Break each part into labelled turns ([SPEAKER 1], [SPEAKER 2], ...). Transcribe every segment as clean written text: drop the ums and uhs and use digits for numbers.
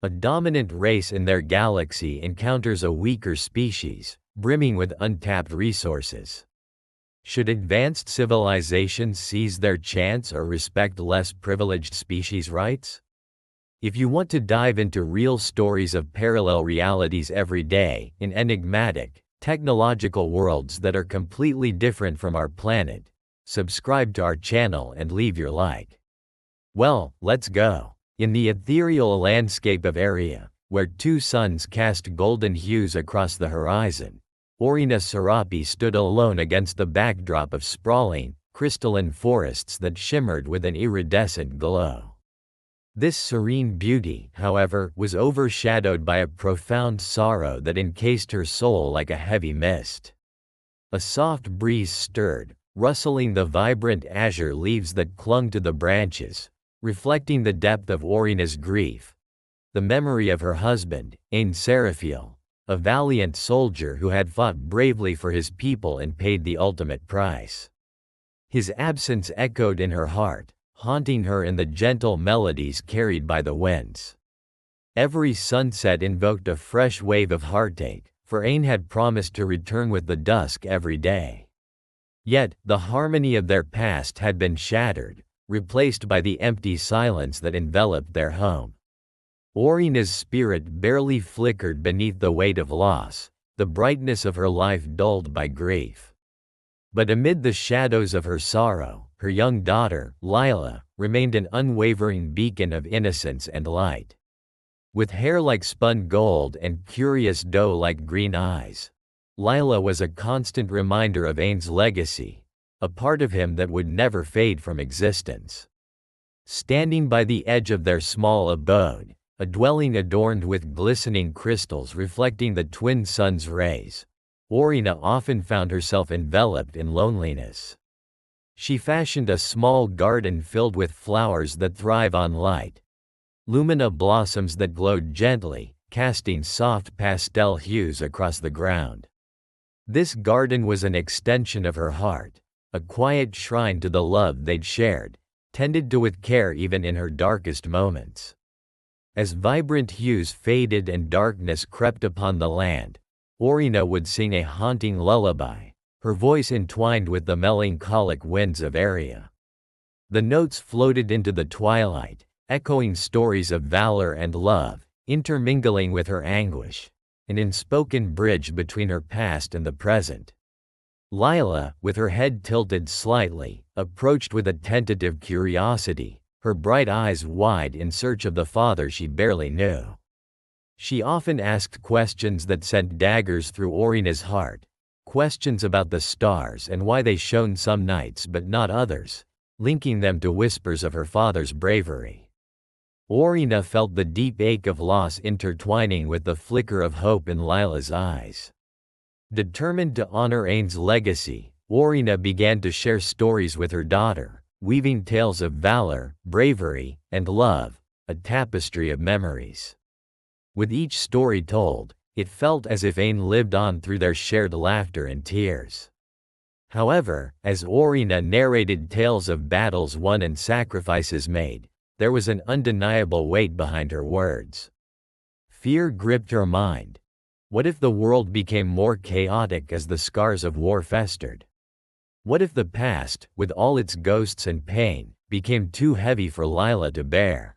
[SPEAKER 1] A dominant race in their galaxy encounters a weaker species, brimming with untapped resources. Should advanced civilizations seize their chance or respect less privileged species' rights? If you want to dive into real stories of parallel realities every day, in enigmatic, technological worlds that are completely different from our planet, subscribe to our channel and leave your like. Well, let's go. In the ethereal landscape of Ayria, where two suns cast golden hues across the horizon, Orena stood alone against the backdrop of sprawling, crystalline forests that shimmered with an iridescent glow. This serene beauty, however, was overshadowed by a profound sorrow that encased her soul like a heavy mist. A soft breeze stirred, rustling the vibrant azure leaves that clung to the branches, reflecting the depth of Orena's grief. The memory of her husband, Ain Seraphiel, a valiant soldier who had fought bravely for his people and paid the ultimate price. His absence echoed in her heart, haunting her in the gentle melodies carried by the winds. Every sunset invoked a fresh wave of heartache, for Ain had promised to return with the dusk every day. Yet, the harmony of their past had been shattered, replaced by the empty silence that enveloped their home. Orena's spirit barely flickered beneath the weight of loss, the brightness of her life dulled by grief. But amid the shadows of her sorrow, her young daughter, Lyla, remained an unwavering beacon of innocence and light. With hair like spun gold and curious doe-like green eyes, Lyla was a constant reminder of Ain's legacy, a part of him that would never fade from existence. Standing by the edge of their small abode, a dwelling adorned with glistening crystals reflecting the twin suns' rays, Orena often found herself enveloped in loneliness. She fashioned a small garden filled with flowers that thrive on light, lumina blossoms that glowed gently, casting soft pastel hues across the ground. This garden was an extension of her heart, a quiet shrine to the love they'd shared, tended to with care even in her darkest moments. As vibrant hues faded and darkness crept upon the land, Orena would sing a haunting lullaby, her voice entwined with the melancholic winds of Ayria. The notes floated into the twilight, echoing stories of valor and love, intermingling with her anguish, an unspoken bridge between her past and the present. Lyla, with her head tilted slightly, approached with a tentative curiosity, her bright eyes wide in search of the father she barely knew. She often asked questions that sent daggers through Orena's heart, questions about the stars and why they shone some nights but not others, linking them to whispers of her father's bravery. Orena felt the deep ache of loss intertwining with the flicker of hope in Lyla's eyes. Determined to honor Ain's legacy, Orena began to share stories with her daughter, weaving tales of valor, bravery, and love, a tapestry of memories. With each story told, it felt as if Ain lived on through their shared laughter and tears. However, as Orena narrated tales of battles won and sacrifices made, there was an undeniable weight behind her words. Fear gripped her mind. What if the world became more chaotic as the scars of war festered? What if the past, with all its ghosts and pain, became too heavy for Lyla to bear?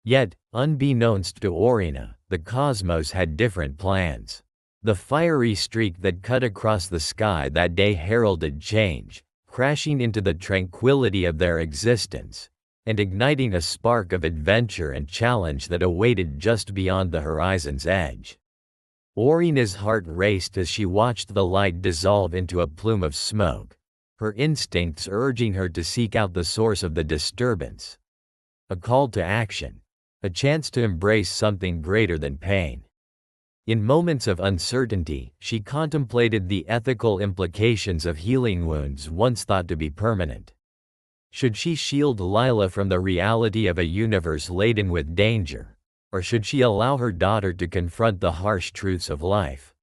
[SPEAKER 1] Yet, unbeknownst to Orena, the cosmos had different plans. The fiery streak that cut across the sky that day heralded change, crashing into the tranquility of their existence, and igniting a spark of adventure and challenge that awaited just beyond the horizon's edge. Orena's heart raced as she watched the light dissolve into a plume of smoke, her instincts urging her to seek out the source of the disturbance. A call to action, a chance to embrace something greater than pain. In moments of uncertainty, she contemplated the ethical implications of healing wounds once thought to be permanent. Should she shield Lyla from the reality of a universe laden with danger, or should she allow her daughter to confront the harsh truths of life?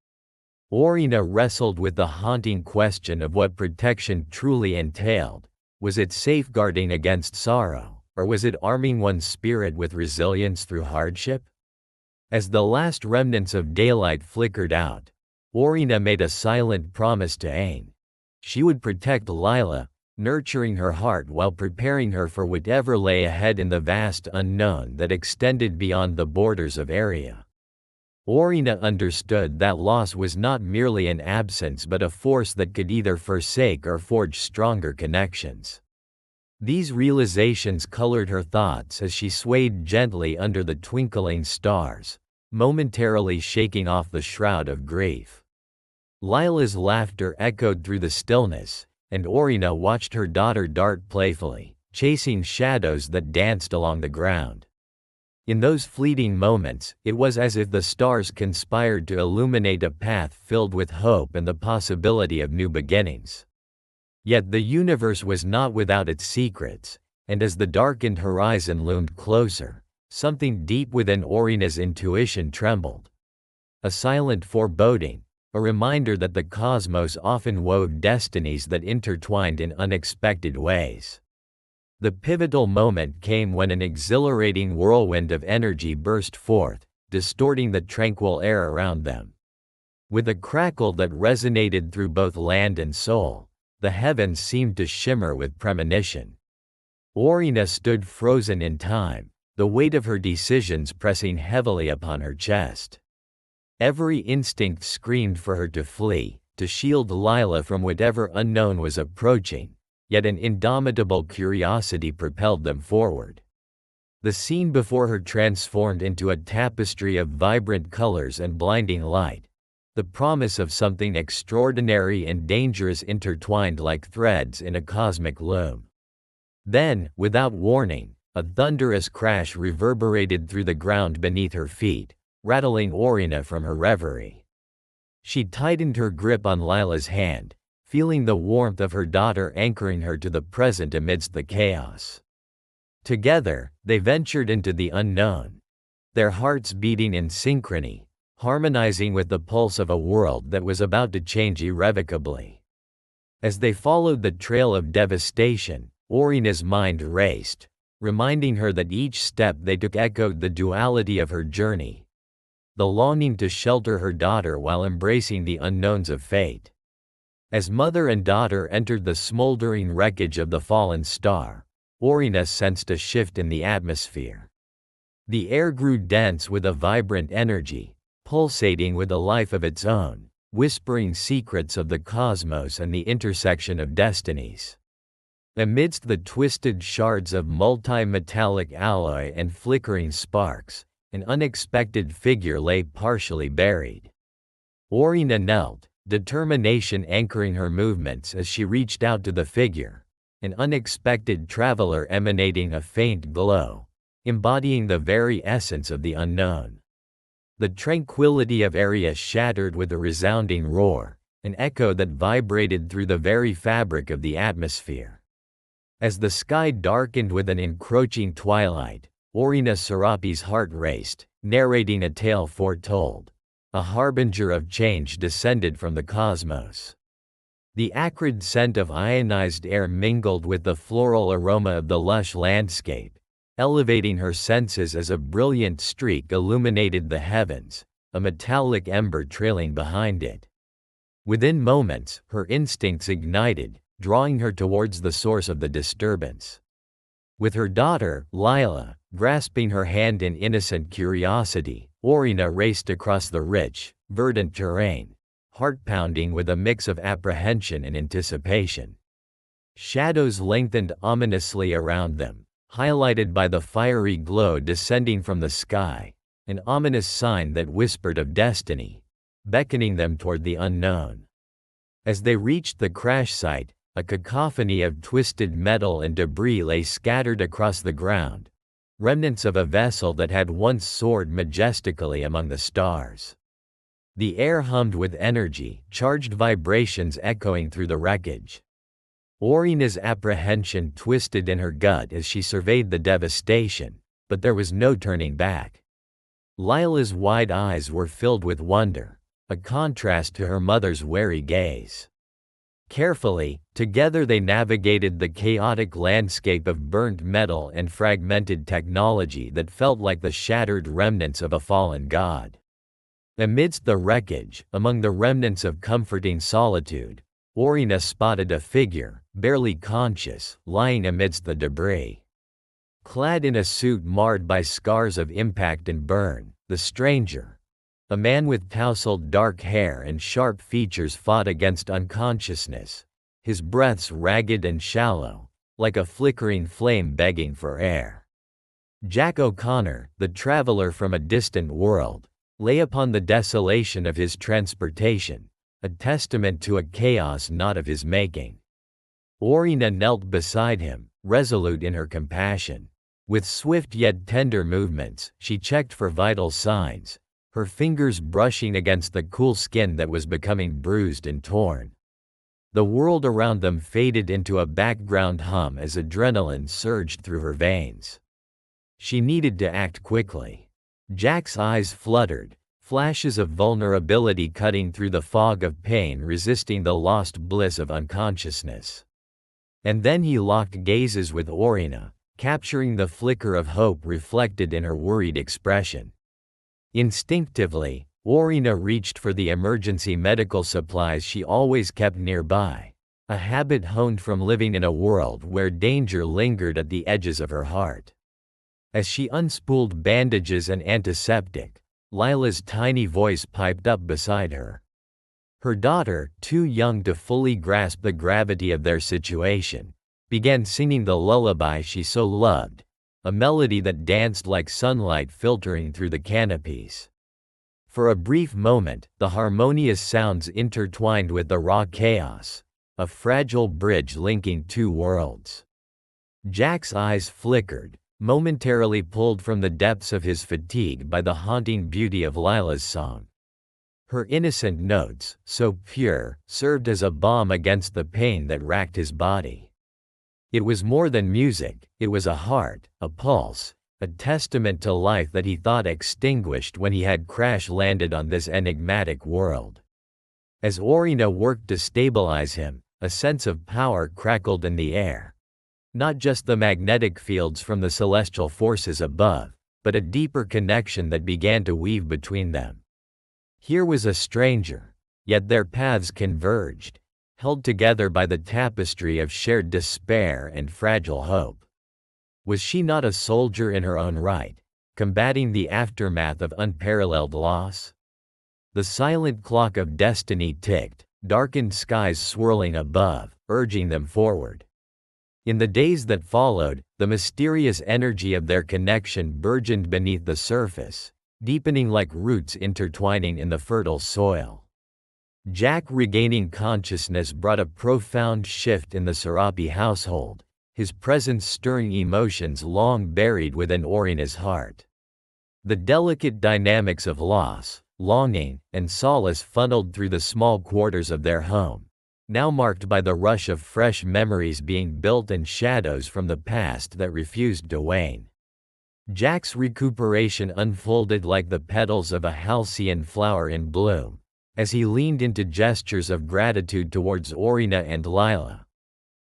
[SPEAKER 1] Orena wrestled with the haunting question of what protection truly entailed. Was it safeguarding against sorrow, or was it arming one's spirit with resilience through hardship? As the last remnants of daylight flickered out, Orena made a silent promise to Aang. She would protect Lyla, nurturing her heart while preparing her for whatever lay ahead in the vast unknown that extended beyond the borders of Ayria. Orena understood that loss was not merely an absence but a force that could either forsake or forge stronger connections. These realizations colored her thoughts as she swayed gently under the twinkling stars, momentarily shaking off the shroud of grief. Lyla's laughter echoed through the stillness, and Orena watched her daughter dart playfully, chasing shadows that danced along the ground. In those fleeting moments, it was as if the stars conspired to illuminate a path filled with hope and the possibility of new beginnings. Yet the universe was not without its secrets, and as the darkened horizon loomed closer, something deep within Orena's intuition trembled. A silent foreboding, a reminder that the cosmos often wove destinies that intertwined in unexpected ways. The pivotal moment came when an exhilarating whirlwind of energy burst forth, distorting the tranquil air around them. With a crackle that resonated through both land and soul, the heavens seemed to shimmer with premonition. Orena stood frozen in time, the weight of her decisions pressing heavily upon her chest. Every instinct screamed for her to flee, to shield Lyla from whatever unknown was approaching, yet an indomitable curiosity propelled them forward. The scene before her transformed into a tapestry of vibrant colors and blinding light, the promise of something extraordinary and dangerous intertwined like threads in a cosmic loom. Then, without warning, a thunderous crash reverberated through the ground beneath her feet, rattling Orena from her reverie. She tightened her grip on Lyla's hand, feeling the warmth of her daughter anchoring her to the present amidst the chaos. Together, they ventured into the unknown, their hearts beating in synchrony, harmonizing with the pulse of a world that was about to change irrevocably. As they followed the trail of devastation, Orena's mind raced, reminding her that each step they took echoed the duality of her journey, the longing to shelter her daughter while embracing the unknowns of fate. As mother and daughter entered the smoldering wreckage of the fallen star, Orena sensed a shift in the atmosphere. The air grew dense with a vibrant energy, pulsating with a life of its own, whispering secrets of the cosmos and the intersection of destinies. Amidst the twisted shards of multi-metallic alloy and flickering sparks, an unexpected figure lay partially buried. Orena knelt, determination anchoring her movements as she reached out to the figure, an unexpected traveler emanating a faint glow, embodying the very essence of the unknown. The tranquility of Ayria shattered with a resounding roar, an echo that vibrated through the very fabric of the atmosphere. As the sky darkened with an encroaching twilight, Orena Serapi's heart raced, narrating a tale foretold. A harbinger of change descended from the cosmos. The acrid scent of ionized air mingled with the floral aroma of the lush landscape, elevating her senses as a brilliant streak illuminated the heavens, a metallic ember trailing behind it. Within moments, her instincts ignited, drawing her towards the source of the disturbance. With her daughter, Lyla, grasping her hand in innocent curiosity, Orena raced across the rich, verdant terrain, heart-pounding with a mix of apprehension and anticipation. Shadows lengthened ominously around them, highlighted by the fiery glow descending from the sky, an ominous sign that whispered of destiny, beckoning them toward the unknown. As they reached the crash site, a cacophony of twisted metal and debris lay scattered across the ground, remnants of a vessel that had once soared majestically among the stars. The air hummed with energy, charged vibrations echoing through the wreckage. Orena's apprehension twisted in her gut as she surveyed the devastation, but there was no turning back. Lyla's wide eyes were filled with wonder, a contrast to her mother's wary gaze. Carefully, together they navigated the chaotic landscape of burnt metal and fragmented technology that felt like the shattered remnants of a fallen god. Amidst the wreckage, among the remnants of comforting solitude, Orena spotted a figure, barely conscious, lying amidst the debris. Clad in a suit marred by scars of impact and burn, the stranger, a man with tousled dark hair and sharp features, fought against unconsciousness, his breaths ragged and shallow, like a flickering flame begging for air. Jack O'Connor, the traveler from a distant world, lay upon the desolation of his transportation, a testament to a chaos not of his making. Orena knelt beside him, resolute in her compassion. With swift yet tender movements, she checked for vital signs, her fingers brushing against the cool skin that was becoming bruised and torn. The world around them faded into a background hum as adrenaline surged through her veins. She needed to act quickly. Jack's eyes fluttered, flashes of vulnerability cutting through the fog of pain, resisting the lost bliss of unconsciousness. And then he locked gazes with Orena, capturing the flicker of hope reflected in her worried expression. Instinctively, Orena reached for the emergency medical supplies she always kept nearby, a habit honed from living in a world where danger lingered at the edges of her heart. As she unspooled bandages and antiseptic, Lyla's tiny voice piped up beside her. Her daughter, too young to fully grasp the gravity of their situation, began singing the lullaby she so loved, a melody that danced like sunlight filtering through the canopies. For a brief moment, the harmonious sounds intertwined with the raw chaos, a fragile bridge linking two worlds. Jack's eyes flickered, momentarily pulled from the depths of his fatigue by the haunting beauty of Lyla's song. Her innocent notes, so pure, served as a balm against the pain that racked his body. It was more than music, it was a heart, a pulse, a testament to life that he thought extinguished when he had crash-landed on this enigmatic world. As Orena worked to stabilize him, a sense of power crackled in the air. Not just the magnetic fields from the celestial forces above, but a deeper connection that began to weave between them. Here was a stranger, yet their paths converged, held together by the tapestry of shared despair and fragile hope. Was she not a soldier in her own right, combating the aftermath of unparalleled loss? The silent clock of destiny ticked, darkened skies swirling above, urging them forward. In the days that followed, the mysterious energy of their connection burgeoned beneath the surface, deepening like roots intertwining in the fertile soil. Jack regaining consciousness brought a profound shift in the Serapi household, his presence stirring emotions long buried within Orena's heart. The delicate dynamics of loss, longing, and solace funneled through the small quarters of their home, now marked by the rush of fresh memories being built and shadows from the past that refused to wane. Jack's recuperation unfolded like the petals of a halcyon flower in bloom, as he leaned into gestures of gratitude towards Orena and Lyla,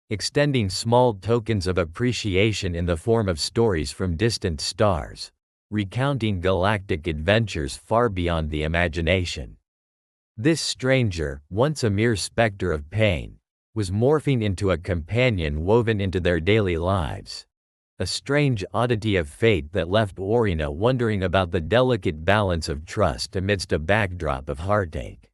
[SPEAKER 1] extending small tokens of appreciation in the form of stories from distant stars, recounting galactic adventures far beyond the imagination. This stranger, once a mere specter of pain, was morphing into a companion woven into their daily lives, a strange oddity of fate that left Orena wondering about the delicate balance of trust amidst a backdrop of heartache.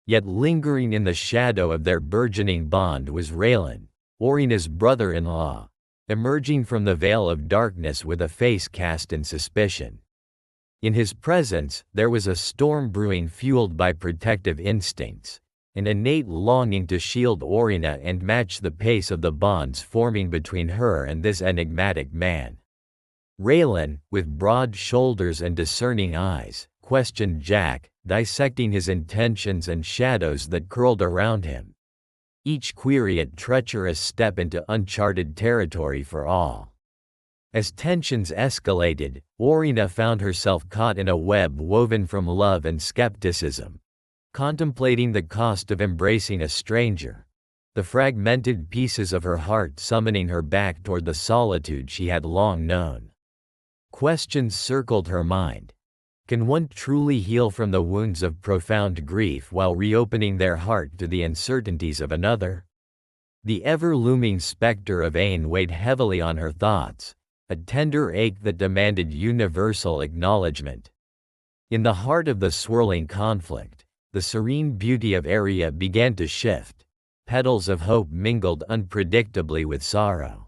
[SPEAKER 1] Yet lingering in the shadow of their burgeoning bond was Raylan, Orena's brother-in-law, emerging from the veil of darkness with a face cast in suspicion. In his presence, there was a storm brewing fueled by protective instincts, an innate longing to shield Orena and match the pace of the bonds forming between her and this enigmatic man. Raylan, with broad shoulders and discerning eyes, questioned Jack, dissecting his intentions and shadows that curled around him. Each query a treacherous step into uncharted territory for all. As tensions escalated, Orena found herself caught in a web woven from love and skepticism, contemplating the cost of embracing a stranger, the fragmented pieces of her heart summoning her back toward the solitude she had long known. Questions circled her mind. Can one truly heal from the wounds of profound grief while reopening their heart to the uncertainties of another? The ever-looming specter of Ain weighed heavily on her thoughts, a tender ache that demanded universal acknowledgement. In the heart of the swirling conflict, the serene beauty of Ayria began to shift. Petals of hope mingled unpredictably with sorrow.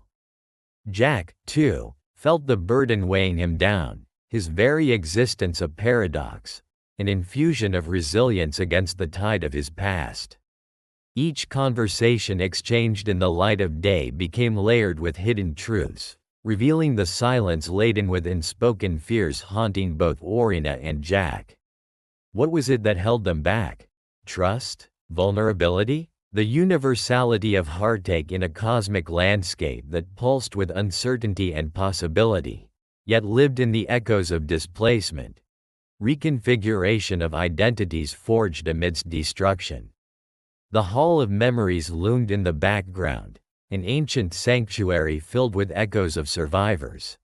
[SPEAKER 1] Jack, too, felt the burden weighing him down, his very existence a paradox, an infusion of resilience against the tide of his past. Each conversation exchanged in the light of day became layered with hidden truths, revealing the silence laden with unspoken fears haunting both Orena and Jack. What was it that held them back? Trust? Vulnerability? The universality of heartache in a cosmic landscape that pulsed with uncertainty and possibility, yet lived in the echoes of displacement. Reconfiguration of identities forged amidst destruction. The Hall of Memories loomed in the background, an ancient sanctuary filled with echoes of survivors,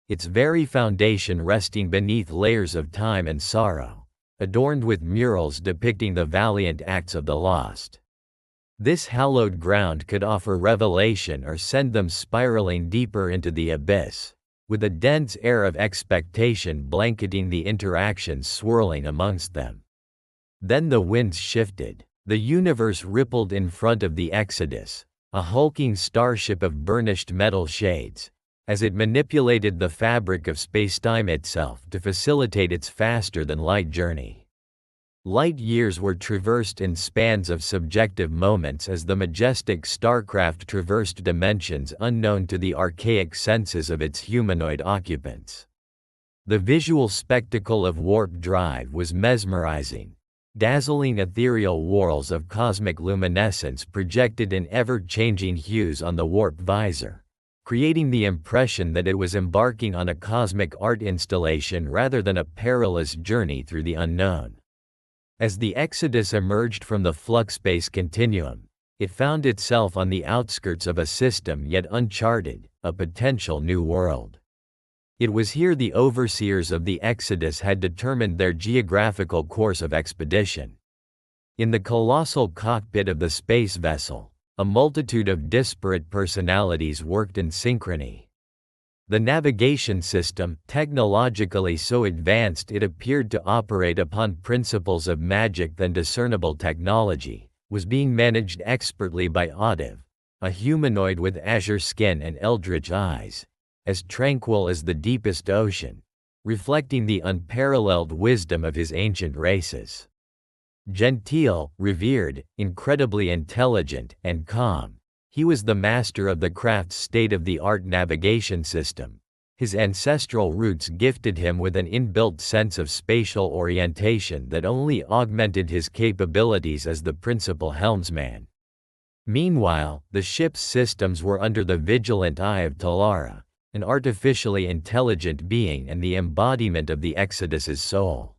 [SPEAKER 1] its very foundation resting beneath layers of time and sorrow, adorned with murals depicting the valiant acts of the lost. This hallowed ground could offer revelation or send them spiraling deeper into the abyss, with a dense air of expectation blanketing the interactions swirling amongst them. Then the winds shifted. The universe rippled in front of the Exodus, a hulking starship of burnished metal shades, as it manipulated the fabric of spacetime itself to facilitate its faster-than-light journey. Light years were traversed in spans of subjective moments as the majestic starcraft traversed dimensions unknown to the archaic senses of its humanoid occupants. The visual spectacle of warp drive was mesmerizing. Dazzling ethereal whorls of cosmic luminescence projected in ever-changing hues on the warp visor, creating the impression that it was embarking on a cosmic art installation rather than a perilous journey through the unknown. As the Exodus emerged from the flux-space continuum, it found itself on the outskirts of a system yet uncharted, a potential new world. It was here the overseers of the Exodus had determined their geographical course of expedition. In the colossal cockpit of the space vessel, a multitude of disparate personalities worked in synchrony. The navigation system, technologically so advanced it appeared to operate upon principles of magic than discernible technology, was being managed expertly by Audiv, a humanoid with azure skin and eldritch eyes, as tranquil as the deepest ocean, reflecting the unparalleled wisdom of his ancient races. Genteel, revered, incredibly intelligent, and calm, he was the master of the craft's state-of-the-art navigation system. His ancestral roots gifted him with an inbuilt sense of spatial orientation that only augmented his capabilities as the principal helmsman. Meanwhile, the ship's systems were under the vigilant eye of Talara, an artificially intelligent being and the embodiment of the Exodus's soul.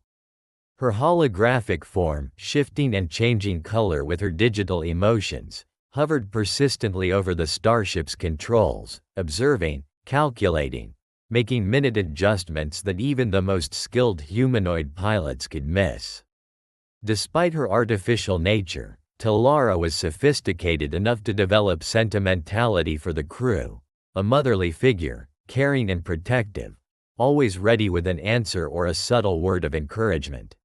[SPEAKER 1] Her holographic form, shifting and changing color with her digital emotions, hovered persistently over the starship's controls, observing, calculating, making minute adjustments that even the most skilled humanoid pilots could miss. Despite her artificial nature, Talara was sophisticated enough to develop sentimentality for the crew, a motherly figure, caring and protective, always ready with an answer or a subtle word of encouragement.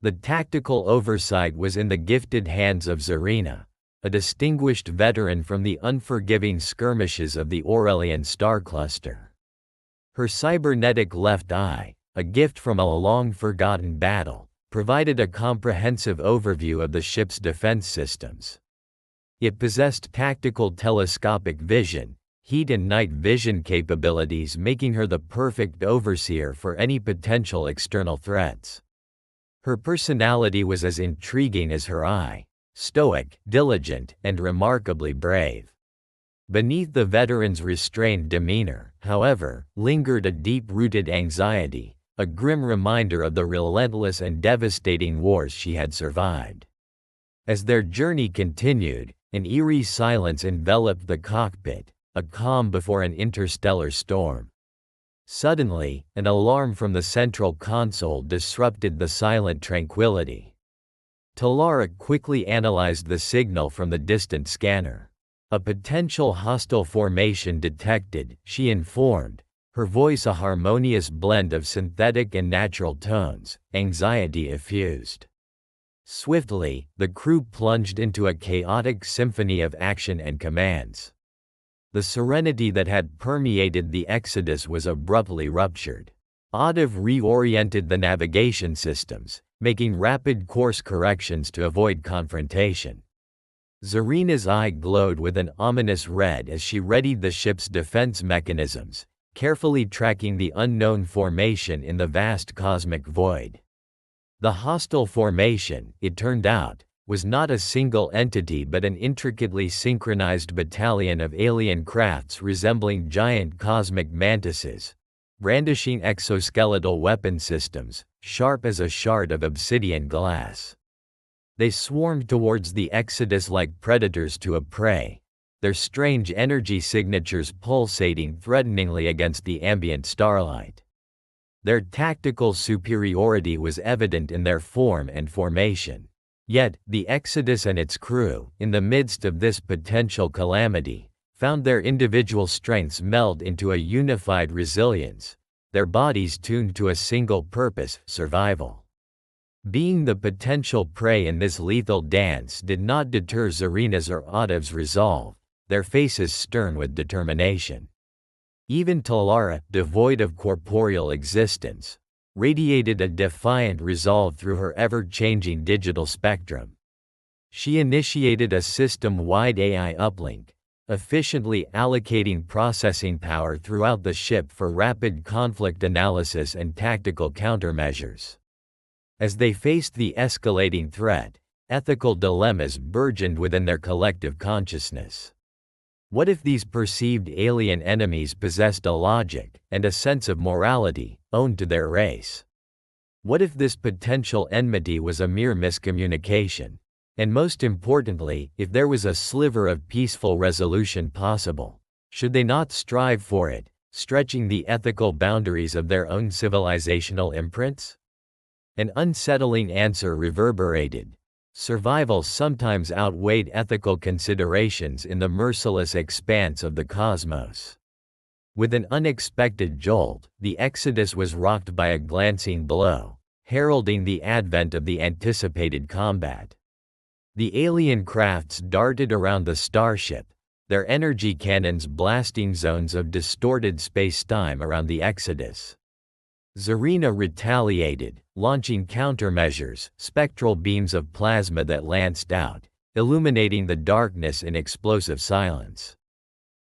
[SPEAKER 1] The tactical oversight was in the gifted hands of Zarina, a distinguished veteran from the unforgiving skirmishes of the Aurelian star cluster. Her cybernetic left eye, a gift from a long-forgotten battle, provided a comprehensive overview of the ship's defense systems. It possessed tactical telescopic vision, heat and night vision capabilities, making her the perfect overseer for any potential external threats. Her personality was as intriguing as her eye, stoic, diligent, and remarkably brave. Beneath the veteran's restrained demeanor, however, lingered a deep-rooted anxiety, a grim reminder of the relentless and devastating wars she had survived. As their journey continued, An eerie silence enveloped the cockpit, a calm before an interstellar storm. Suddenly, an alarm from the central console disrupted the silent tranquility. Talara quickly analyzed the signal from the distant scanner. A potential hostile formation detected, she informed, her voice a harmonious blend of synthetic and natural tones, anxiety effused. Swiftly, the crew plunged into a chaotic symphony of action and commands. The serenity that had permeated the Exodus was abruptly ruptured. Audiv reoriented the navigation systems, making rapid course corrections to avoid confrontation. Zarina's eye glowed with an ominous red as she readied the ship's defense mechanisms, carefully tracking the unknown formation in the vast cosmic void. The hostile formation, it turned out, was not a single entity but an intricately synchronized battalion of alien crafts resembling giant cosmic mantises, brandishing exoskeletal weapon systems, sharp as a shard of obsidian glass. They swarmed towards the Exodus like predators to a prey, their strange energy signatures pulsating threateningly against the ambient starlight. Their tactical superiority was evident in their form and formation. Yet, the Exodus and its crew, in the midst of this potential calamity, found their individual strengths meld into a unified resilience, their bodies tuned to a single purpose: survival. Being the potential prey in this lethal dance did not deter Zarina's or Audiv's resolve, their faces stern with determination. Even Talara, devoid of corporeal existence, radiated a defiant resolve through her ever-changing digital spectrum. She initiated a system-wide AI uplink, efficiently allocating processing power throughout the ship for rapid conflict analysis and tactical countermeasures. As they faced the escalating threat, ethical dilemmas burgeoned within their collective consciousness. What if these perceived alien enemies possessed a logic and a sense of morality owned to their race? What if this potential enmity was a mere miscommunication? And most importantly, if there was a sliver of peaceful resolution possible, should they not strive for it, stretching the ethical boundaries of their own civilizational imprints? An unsettling answer reverberated. Survival sometimes outweighed ethical considerations in the merciless expanse of the cosmos. With an unexpected jolt, the Exodus was rocked by a glancing blow, heralding the advent of the anticipated combat. The alien crafts darted around the starship, their energy cannons blasting zones of distorted space-time around the Exodus. Zarina retaliated, launching countermeasures, spectral beams of plasma that lanced out, illuminating the darkness in explosive silence.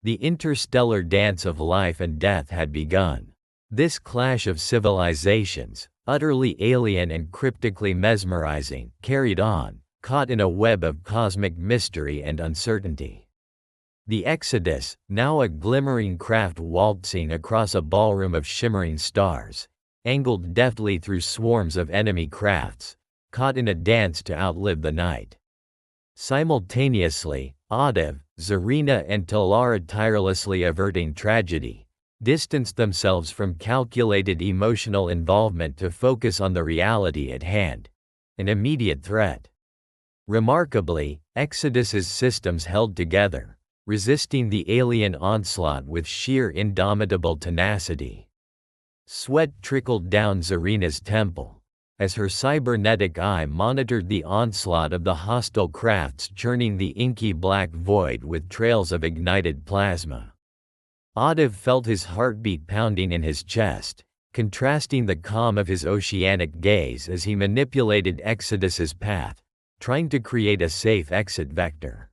[SPEAKER 1] The interstellar dance of life and death had begun. This clash of civilizations, utterly alien and cryptically mesmerizing, carried on, caught in a web of cosmic mystery and uncertainty. The Exodus, now a glimmering craft waltzing across a ballroom of shimmering stars, angled deftly through swarms of enemy crafts, caught in a dance to outlive the night. Simultaneously, Audiv, Zarina and Talara, tirelessly averting tragedy, distanced themselves from calculated emotional involvement to focus on the reality at hand, an immediate threat. Remarkably, Exodus's systems held together, resisting the alien onslaught with sheer indomitable tenacity. Sweat trickled down Zarina's temple, as her cybernetic eye monitored the onslaught of the hostile crafts, churning the inky black void with trails of ignited plasma. Audiv felt his heartbeat pounding in his chest, contrasting the calm of his oceanic gaze as he manipulated Exodus's path, trying to create a safe exit vector.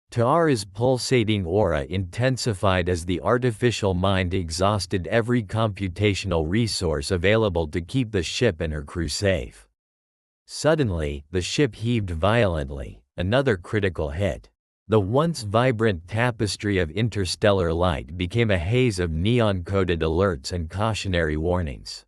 [SPEAKER 1] Taara's pulsating aura intensified as the artificial mind exhausted every computational resource available to keep the ship and her crew safe. Suddenly, the ship heaved violently, another critical hit. The once vibrant tapestry of interstellar light became a haze of neon-coded alerts and cautionary warnings.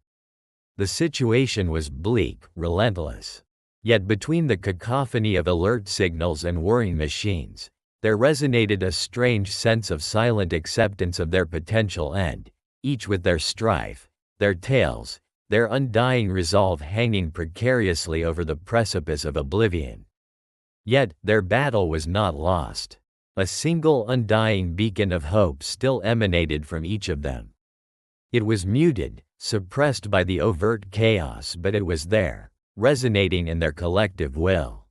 [SPEAKER 1] The situation was bleak, relentless. Yet between the cacophony of alert signals and whirring machines, there resonated a strange sense of silent acceptance of their potential end, each with their strife, their tales, their undying resolve hanging precariously over the precipice of oblivion. Yet, their battle was not lost. A single undying beacon of hope still emanated from each of them. It was muted, suppressed by the overt chaos, but it was there, resonating in their collective will.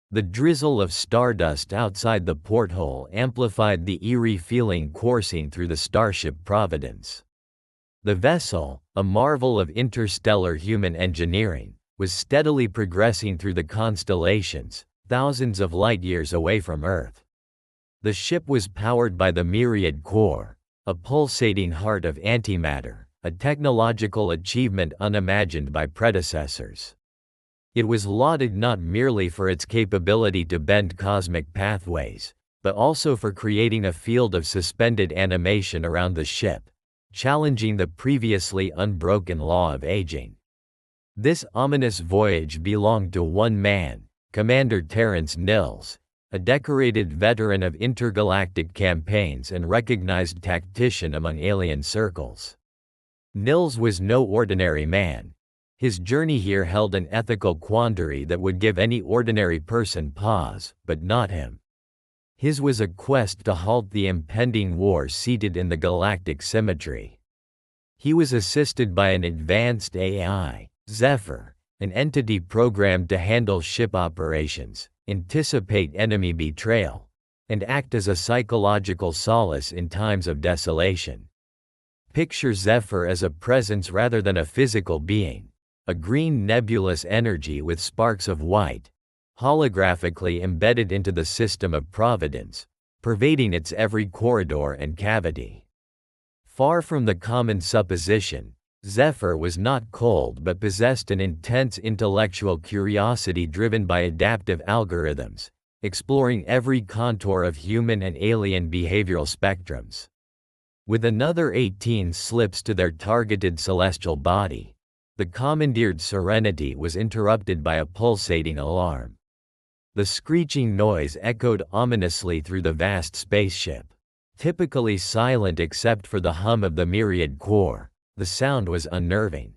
[SPEAKER 1] The drizzle of stardust outside the porthole amplified the eerie feeling coursing through the starship Providence. The vessel, a marvel of interstellar human engineering, was steadily progressing through the constellations, thousands of light-years away from Earth. The ship was powered by the Myriad Core, a pulsating heart of antimatter, a technological achievement unimagined by predecessors. It was lauded not merely for its capability to bend cosmic pathways, but also for creating a field of suspended animation around the ship, challenging the previously unbroken law of aging. This ominous voyage belonged to one man, Commander Terrence Nils, a decorated veteran of intergalactic campaigns and recognized tactician among alien circles. Nils was no ordinary man. His journey here held an ethical quandary that would give any ordinary person pause, but not him. His was a quest to halt the impending war seated in the galactic symmetry. He was assisted by an advanced AI, Zephyr, an entity programmed to handle ship operations, anticipate enemy betrayal, and act as a psychological solace in times of desolation. Picture Zephyr as a presence rather than a physical being, a green nebulous energy with sparks of white, holographically embedded into the system of Providence, pervading its every corridor and cavity. Far from the common supposition, Zephyr was not cold but possessed an intense intellectual curiosity driven by adaptive algorithms, exploring every contour of human and alien behavioral spectrums. With another 18 slips to their targeted celestial body, the commandeered serenity was interrupted by a pulsating alarm. The screeching noise echoed ominously through the vast spaceship. Typically silent except for the hum of the Myriad Core, the sound was unnerving.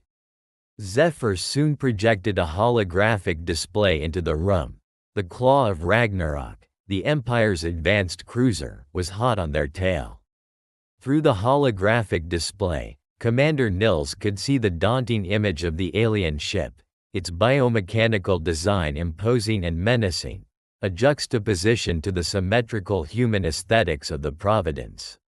[SPEAKER 1] Zephyr soon projected a holographic display into the room. The Claw of Ragnarok, the Empire's advanced cruiser, was hot on their tail. Through the holographic display, Commander Nils could see the daunting image of the alien ship, its biomechanical design imposing and menacing, a juxtaposition to the symmetrical human aesthetics of the Providence.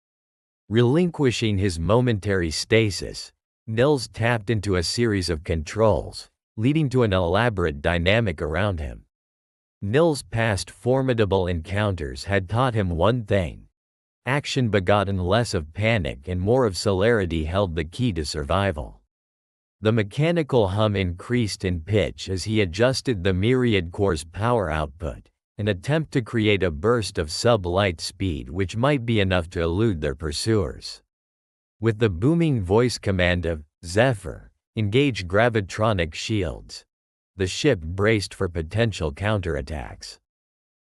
[SPEAKER 1] Relinquishing his momentary stasis, Nils tapped into a series of controls, leading to an elaborate dynamic around him. Nils' past formidable encounters had taught him one thing: action begotten less of panic and more of celerity held the key to survival. The mechanical hum increased in pitch as he adjusted the Myriad Core's power output, an attempt to create a burst of sub-light speed which might be enough to elude their pursuers. With the booming voice command of Zephyr, engage gravitronic shields, the ship braced for potential counterattacks.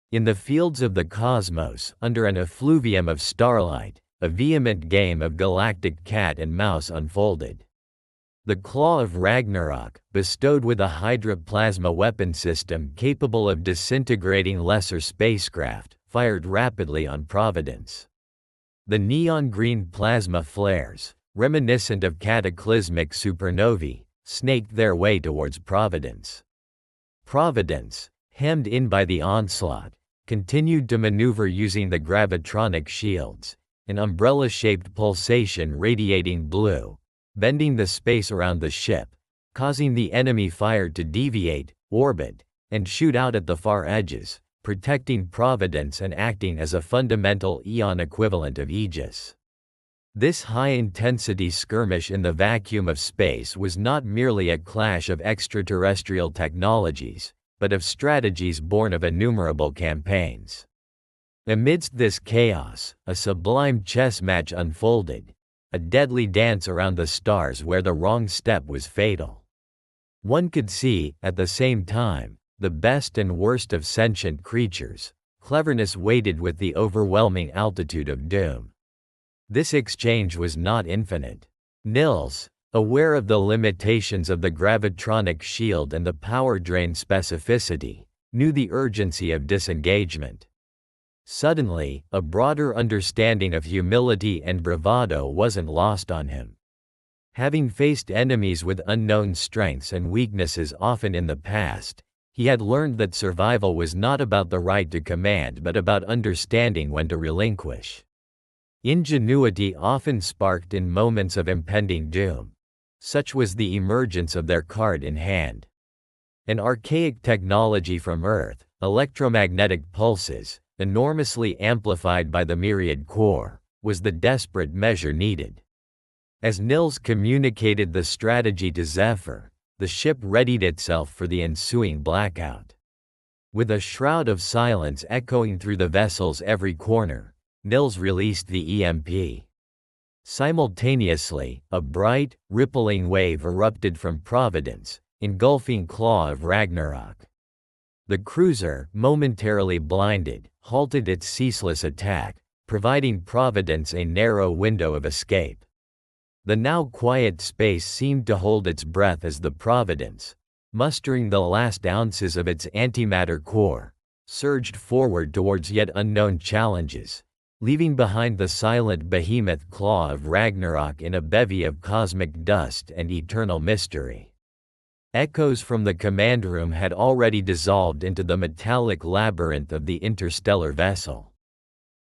[SPEAKER 1] In the fields of the cosmos, under an effluvium of starlight, a vehement game of galactic cat and mouse unfolded. The Claw of Ragnarok, bestowed with a Hydra plasma weapon system capable of disintegrating lesser spacecraft, fired rapidly on Providence. The neon-green plasma flares, reminiscent of cataclysmic supernovae, snaked their way towards Providence. Providence, hemmed in by the onslaught, continued to maneuver using the gravitronic shields, an umbrella-shaped pulsation radiating blue, bending the space around the ship, causing the enemy fire to deviate, orbit, and shoot out at the far edges, protecting Providence and acting as a fundamental eon equivalent of Aegis. This high-intensity skirmish in the vacuum of space was not merely a clash of extraterrestrial technologies, but of strategies born of innumerable campaigns. Amidst this chaos, a sublime chess match unfolded, a deadly dance around the stars where the wrong step was fatal. One could see, at the same time, the best and worst of sentient creatures, cleverness weighted with the overwhelming altitude of doom. This exchange was not infinite. Nils, aware of the limitations of the gravitronic shield and the power drain specificity, knew the urgency of disengagement. Suddenly, a broader understanding of humility and bravado wasn't lost on him. Having faced enemies with unknown strengths and weaknesses often in the past, he had learned that survival was not about the right to command but about understanding when to relinquish. Ingenuity often sparked in moments of impending doom. Such was the emergence of their card in hand. An archaic technology from Earth, electromagnetic pulses, enormously amplified by the myriad core, was the desperate measure needed. As Nils communicated the strategy to Zephyr, the ship readied itself for the ensuing blackout. With a shroud of silence echoing through the vessel's every corner, Nils released the EMP. Simultaneously, a bright, rippling wave erupted from Providence, engulfing Claw of Ragnarok. The cruiser, momentarily blinded, halted its ceaseless attack, providing Providence a narrow window of escape. The now quiet space seemed to hold its breath as the Providence, mustering the last ounces of its antimatter core, surged forward towards yet unknown challenges, leaving behind the silent behemoth Claw of Ragnarok in a bevy of cosmic dust and eternal mystery. Echoes from the command room had already dissolved into the metallic labyrinth of the interstellar vessel.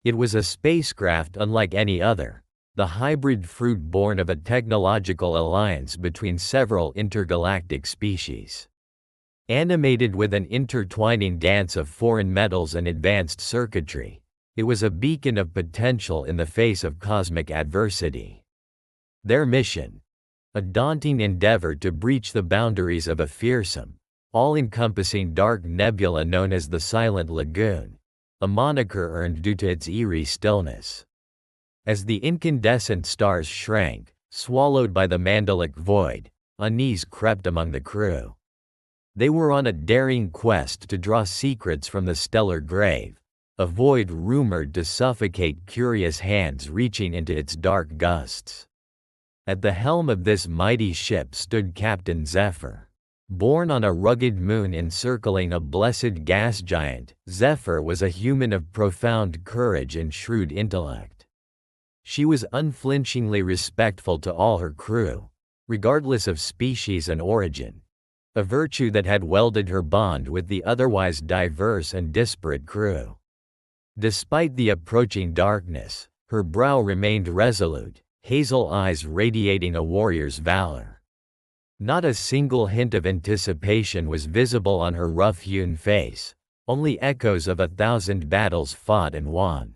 [SPEAKER 1] It was a spacecraft unlike any other, the hybrid fruit born of a technological alliance between several intergalactic species. Animated with an intertwining dance of foreign metals and advanced circuitry, it was a beacon of potential in the face of cosmic adversity. Their mission: a daunting endeavor to breach the boundaries of a fearsome, all-encompassing dark nebula known as the Silent Lagoon, a moniker earned due to its eerie stillness. As the incandescent stars shrank, swallowed by the Mandalic void, unease crept among the crew. They were on a daring quest to draw secrets from the stellar grave, a void rumored to suffocate curious hands reaching into its dark gusts. At the helm of this mighty ship stood Captain Zephyr. Born on a rugged moon encircling a blessed gas giant, Zephyr was a human of profound courage and shrewd intellect. She was unflinchingly respectful to all her crew, regardless of species and origin, a virtue that had welded her bond with the otherwise diverse and disparate crew. Despite the approaching darkness, her brow remained resolute, hazel eyes radiating a warrior's valor. Not a single hint of anticipation was visible on her rough-hewn face, only echoes of 1,000 battles fought and won.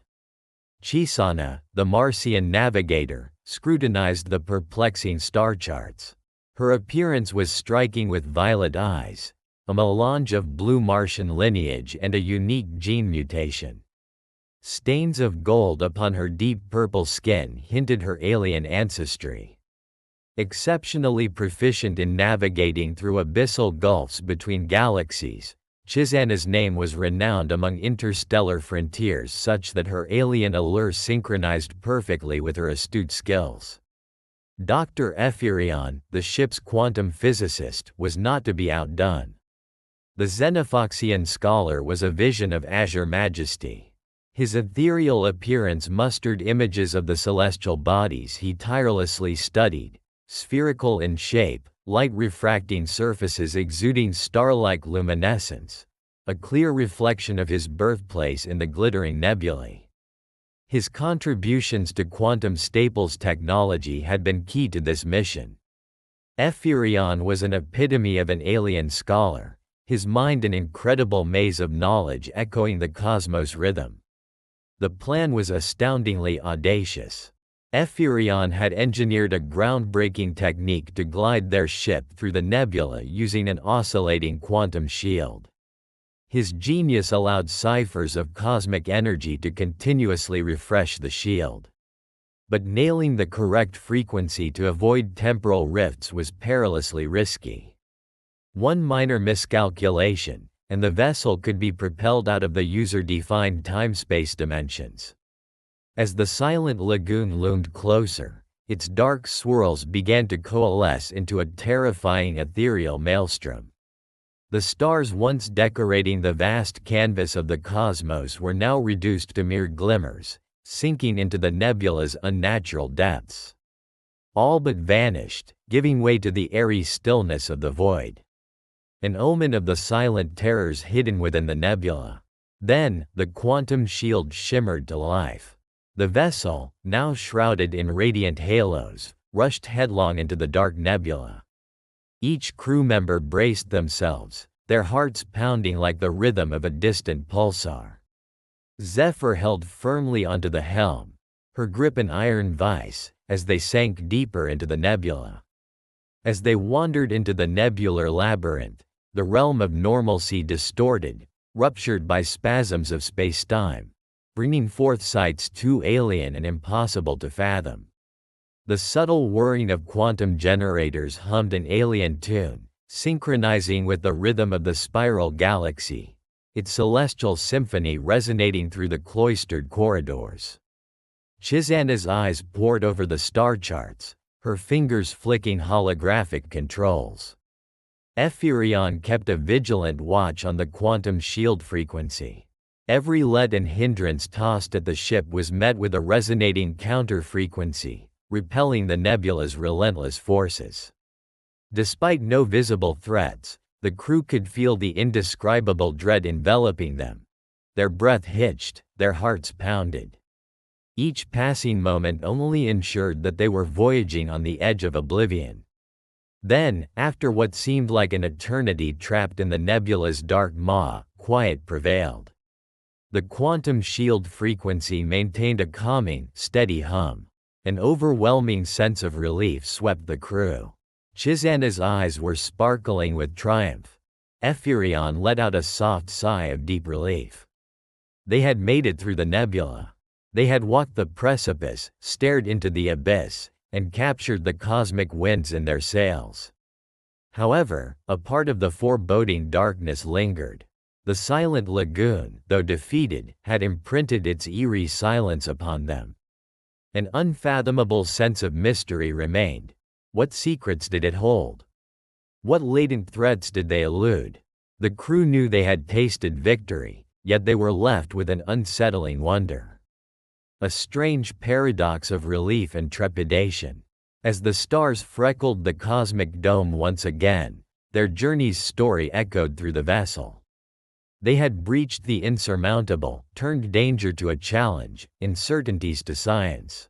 [SPEAKER 1] Chisana, the Marcian navigator, scrutinized the perplexing star charts. Her appearance was striking with violet eyes, a melange of blue Martian lineage and a unique gene mutation. Stains of gold upon her deep purple skin hinted her alien ancestry. Exceptionally proficient in navigating through abyssal gulfs between galaxies, Chisana's name was renowned among interstellar frontiers such that her alien allure synchronized perfectly with her astute skills. Dr. Ephirion, the ship's quantum physicist, was not to be outdone. The Xenophoxian scholar was a vision of azure majesty. His ethereal appearance mustered images of the celestial bodies he tirelessly studied, spherical in shape, light-refracting surfaces exuding star-like luminescence, a clear reflection of his birthplace in the glittering nebulae. His contributions to quantum staples technology had been key to this mission. Ephirion was an epitome of an alien scholar, his mind an incredible maze of knowledge echoing the cosmos rhythm. The plan was astoundingly audacious. Ephirion had engineered a groundbreaking technique to glide their ship through the nebula using an oscillating quantum shield. His genius allowed ciphers of cosmic energy to continuously refresh the shield. But nailing the correct frequency to avoid temporal rifts was perilously risky. One minor miscalculation, and the vessel could be propelled out of the user-defined time-space dimensions. As the silent lagoon loomed closer, its dark swirls began to coalesce into a terrifying ethereal maelstrom. The stars once decorating the vast canvas of the cosmos were now reduced to mere glimmers, sinking into the nebula's unnatural depths. All but vanished, giving way to the airy stillness of the void. An omen of the silent terrors hidden within the nebula. Then, the quantum shield shimmered to life. The vessel, now shrouded in radiant halos, rushed headlong into the dark nebula. Each crew member braced themselves, their hearts pounding like the rhythm of a distant pulsar. Zephyr held firmly onto the helm, her grip an iron vice, as they sank deeper into the nebula. As they wandered into the nebular labyrinth, the realm of normalcy distorted, ruptured by spasms of space-time, bringing forth sights too alien and impossible to fathom. The subtle whirring of quantum generators hummed an alien tune, synchronizing with the rhythm of the spiral galaxy, its celestial symphony resonating through the cloistered corridors. Chizana's eyes pored over the star charts, her fingers flicking holographic controls. Ephirion kept a vigilant watch on the quantum shield frequency. Every lead and hindrance tossed at the ship was met with a resonating counter-frequency, repelling the nebula's relentless forces. Despite no visible threats, the crew could feel the indescribable dread enveloping them. Their breath hitched, their hearts pounded. Each passing moment only ensured that they were voyaging on the edge of oblivion. Then, after what seemed like an eternity trapped in the nebula's dark maw, quiet prevailed. The quantum shield frequency maintained a calming, steady hum. An overwhelming sense of relief swept the crew. Chizana's eyes were sparkling with triumph. Ephirion let out a soft sigh of deep relief. They had made it through the nebula. They had walked the precipice, stared into the abyss, and captured the cosmic winds in their sails. However, a part of the foreboding darkness lingered. The silent lagoon, though defeated, had imprinted its eerie silence upon them. An unfathomable sense of mystery remained. What secrets did it hold? What latent threats did they elude? The crew knew they had tasted victory, yet they were left with an unsettling wonder. A strange paradox of relief and trepidation. As the stars freckled the cosmic dome once again, their journey's story echoed through the vessel. They had breached the insurmountable, turned danger to a challenge, uncertainties to science.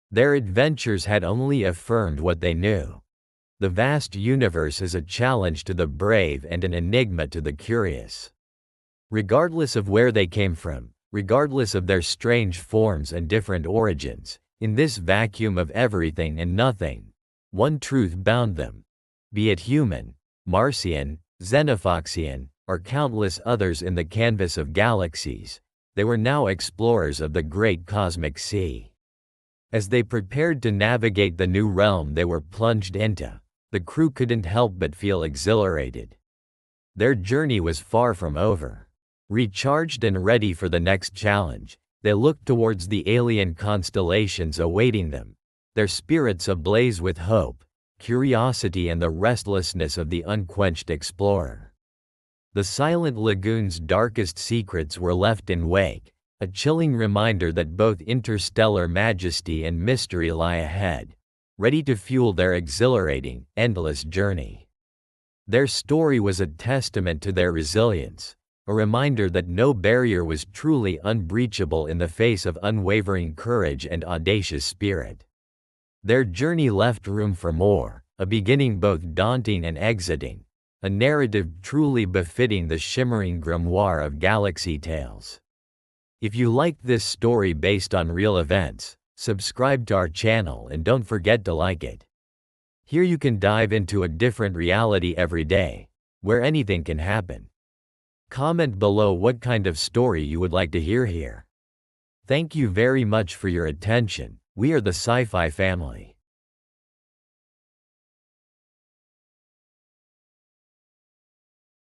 [SPEAKER 1] Their adventures had only affirmed what they knew. The vast universe is a challenge to the brave and an enigma to the curious. Regardless of where they came from, regardless of their strange forms and different origins, in this vacuum of everything and nothing, one truth bound them. Be it human, Martian, Xenophoxian, or countless others in the canvas of galaxies, they were now explorers of the great cosmic sea. As they prepared to navigate the new realm they were plunged into, the crew couldn't help but feel exhilarated. Their journey was far from over. Recharged and ready for the next challenge, they looked towards the alien constellations awaiting them, their spirits ablaze with hope, curiosity and the restlessness of the unquenched explorer. The silent lagoon's darkest secrets were left in wake, a chilling reminder that both interstellar majesty and mystery lie ahead, ready to fuel their exhilarating, endless journey. Their story was a testament to their resilience, a reminder that no barrier was truly unbreachable in the face of unwavering courage and audacious spirit. Their journey left room for more, a beginning both daunting and exiting, a narrative truly befitting the shimmering grimoire of galaxy tales. If you liked this story based on real events, subscribe to our channel and don't forget to like it. Here you can dive into a different reality every day, where anything can happen. Comment below what kind of story you would like to hear here. Thank you very much for your attention. We are the Sci-Fi family.